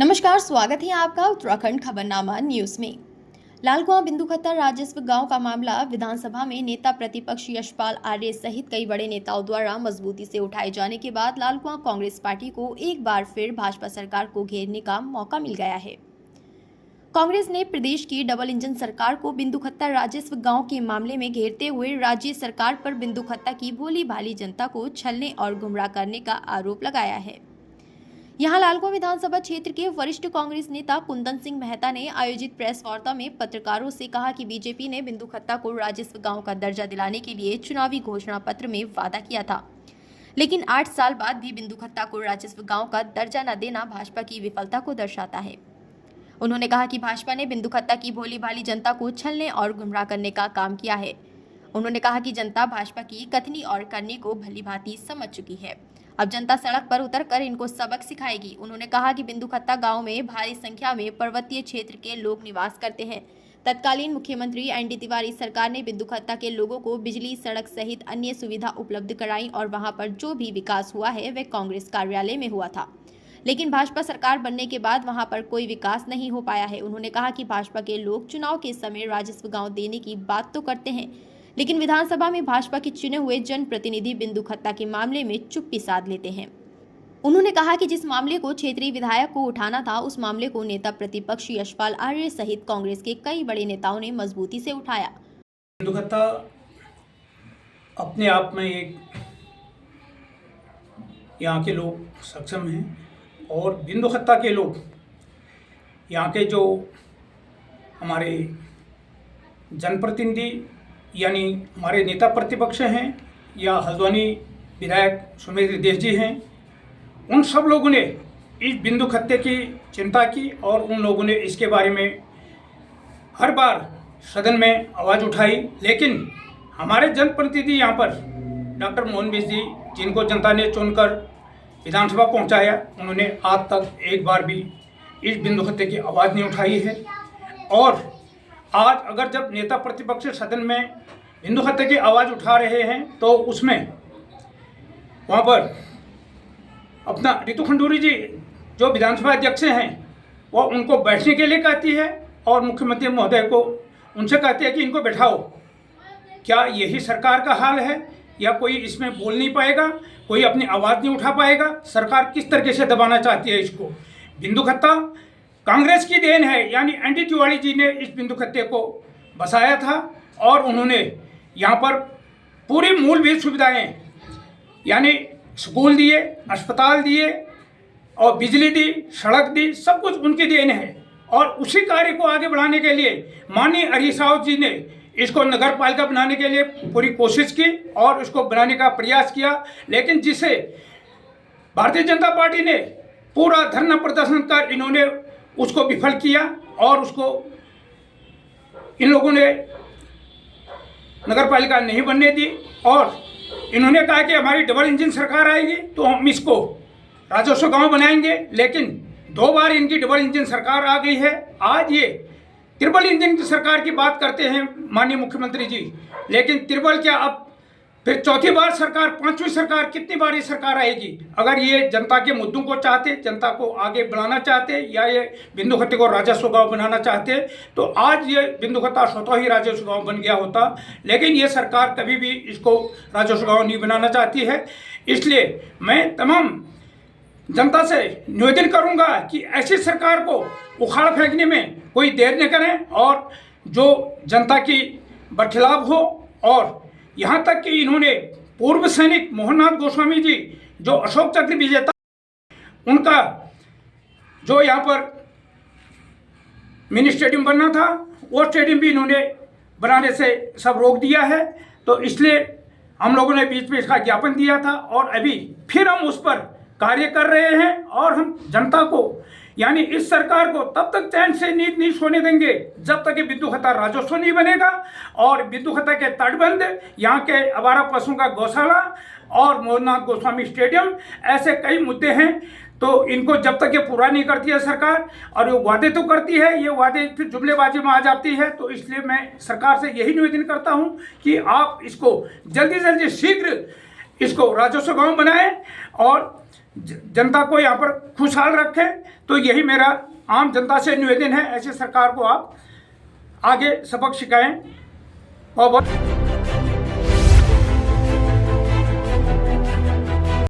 नमस्कार, स्वागत है आपका उत्तराखंड खबरनामा न्यूज में। लालकुआं बिंदुखत्तर राजस्व गांव का मामला विधानसभा में नेता प्रतिपक्ष यशपाल आर्य सहित कई बड़े नेताओं द्वारा मजबूती से उठाए जाने के बाद लालकुआं कांग्रेस पार्टी को एक बार फिर भाजपा सरकार को घेरने का मौका मिल गया है। कांग्रेस ने प्रदेश की डबल इंजन सरकार को बिंदुखत्तर राजस्व गांव के मामले में घेरते हुए राज्य सरकार पर बिंदुखत्ता की भोली भाली जनता को छलने और गुमराह करने का आरोप लगाया है। यहां लालकुआं विधानसभा क्षेत्र के वरिष्ठ कांग्रेस नेता कुंदन सिंह मेहता ने आयोजित प्रेस वार्ता में पत्रकारों से कहा कि बीजेपी ने बिंदुखत्ता को राजस्व गांव का दर्जा दिलाने के लिए चुनावी घोषणा पत्र में वादा किया था, लेकिन 8 साल बाद भी बिंदुखत्ता को राजस्व गांव का दर्जा न देना भाजपा की विफलता को दर्शाता है। उन्होंने कहा कि भाजपा ने बिंदुखत्ता की भोली भाली जनता को छलने और गुमराह करने का काम किया है। उन्होंने कहा कि जनता भाजपा की कथनी और करनी को भली भांति समझ चुकी है। अब जनता सड़क पर उतरकर इनको सबक सिखाएगी। उन्होंने कहा कि बिंदुखत्ता गांव में भारी संख्या में पर्वतीय क्षेत्र के लोग निवास करते हैं। तत्कालीन मुख्यमंत्री एनडी तिवारी सरकार ने बिंदुखत्ता के लोगों को बिजली, सड़क सहित अन्य सुविधा उपलब्ध कराई और वहां पर जो भी विकास हुआ है वह कांग्रेस कार्यालय में हुआ था, लेकिन भाजपा सरकार बनने के बाद वहां पर कोई विकास नहीं हो पाया है। उन्होंने कहा कि भाजपा के लोग चुनाव के समय राजस्व गांव देने की बात तो करते हैं, लेकिन विधानसभा में भाजपा के चुने हुए जनप्रतिनिधि बिंदुखत्ता के मामले में चुप्पी साध लेते हैं। उन्होंने कहा कि जिस मामले को क्षेत्रीय विधायक को उठाना था, उस मामले को नेता प्रतिपक्ष यशपाल आर्य सहित कांग्रेस के कई बड़े नेताओं ने मजबूती से उठाया। बिंदुखत्ता अपने आप में एक यहाँ के लोग सक्षम हैं और बिंदुखत्ता के लोग यहाँ के जो हमारे जनप्रतिनिधि यानी हमारे नेता प्रतिपक्ष हैं या हल्द्वानी विधायक सुमेर देश जी हैं, उन सब लोगों ने इस बिंदुखत्ते की चिंता की और उन लोगों ने इसके बारे में हर बार सदन में आवाज़ उठाई। लेकिन हमारे जनप्रतिनिधि यहाँ पर डॉक्टर मोहन बिष्ट जी, जिनको जनता ने चुनकर विधानसभा पहुँचाया, उन्होंने आज तक एक बार भी इस बिंदुखत्ते की आवाज़ नहीं उठाई है। और आज अगर जब नेता प्रतिपक्ष सदन में बिंदुखत्ते की आवाज़ उठा रहे हैं तो उसमें वहाँ पर अपना रितु खंडूरी जी जो विधानसभा अध्यक्ष हैं वो उनको बैठने के लिए कहती है और मुख्यमंत्री महोदय को उनसे कहती है कि इनको बैठाओ। क्या यही सरकार का हाल है या कोई इसमें बोल नहीं पाएगा, कोई अपनी आवाज़ नहीं उठा पाएगा? सरकार किस तरीके से दबाना चाहती है इसको? बिंदुखत्ता कांग्रेस की देन है, यानी एनडी तिवारी जी ने इस बिंदुखत्ते को बसाया था और उन्होंने यहाँ पर पूरी मूलभूत सुविधाएं यानी स्कूल दिए, अस्पताल दिए और बिजली दी, सड़क दी, सब कुछ उनकी देन है। और उसी कार्य को आगे बढ़ाने के लिए माननीय हरीश रावत जी ने इसको नगर पालिका बनाने के लिए पूरी कोशिश की और उसको बनाने का प्रयास किया, लेकिन जिसे भारतीय जनता पार्टी ने पूरा धरना प्रदर्शन कर इन्होंने उसको विफल किया और उसको इन लोगों ने नगर पालिका नहीं बनने दी। और इन्होंने कहा कि हमारी डबल इंजन सरकार आएगी तो हम इसको राजस्व गांव बनाएंगे, लेकिन 2 बार इनकी डबल इंजन सरकार आ गई है। आज ये ट्रिपल इंजन की सरकार की बात करते हैं माननीय मुख्यमंत्री जी, लेकिन ट्रिपल क्या, अब फिर चौथी बार सरकार, 5वीं सरकार, कितनी बार ये सरकार आएगी? अगर ये जनता के मुद्दों को चाहते, जनता को आगे बढ़ाना चाहते या ये बिंदुखत्ते को राजस्व गांव बनाना चाहते तो आज ये बिंदुखत्ता स्वतः ही राजस्व गांव बन गया होता, लेकिन ये सरकार कभी भी इसको राजस्व गांव नहीं बनाना चाहती है। इसलिए मैं तमाम जनता से निवेदन करूंगा कि ऐसी सरकार को उखाड़ फेंकने में कोई देर न करें और जो जनता की बरखिलाफ हो। और यहाँ तक कि इन्होंने पूर्व सैनिक मोहननाथ गोस्वामी जी जो अशोक चक्र विजेता, उनका जो यहाँ पर मिनी स्टेडियम बनना था वो स्टेडियम भी इन्होंने बनाने से सब रोक दिया है। तो इसलिए हम लोगों ने बीच में इसका ज्ञापन दिया था और अभी फिर हम उस पर कार्य कर रहे हैं और हम जनता को यानी इस सरकार को तब तक चैन से नींद नहीं सोने देंगे जब तक कि बिंदुखत्ता राजस्व नहीं बनेगा। और बिंदुखत्ता के तटबंध, यहाँ के आवारा पशुओं का गौशाला और मोहननाथ गोस्वामी स्टेडियम, ऐसे कई मुद्दे हैं। तो इनको जब तक ये पूरा नहीं करती है सरकार, और ये वादे तो करती है, ये वादे फिर जुमलेबाजी में आ जाती है। तो इसलिए मैं सरकार से यही निवेदन करता हूँ कि आप इसको जल्दी जल्दी शीघ्र इसको राजस्व गांव बनाएं और जनता को यहाँ पर खुशहाल रखे। तो यही मेरा आम जनता से निवेदन है, ऐसे सरकार को आप आगे सबक सिखाएं। बहुत बहुत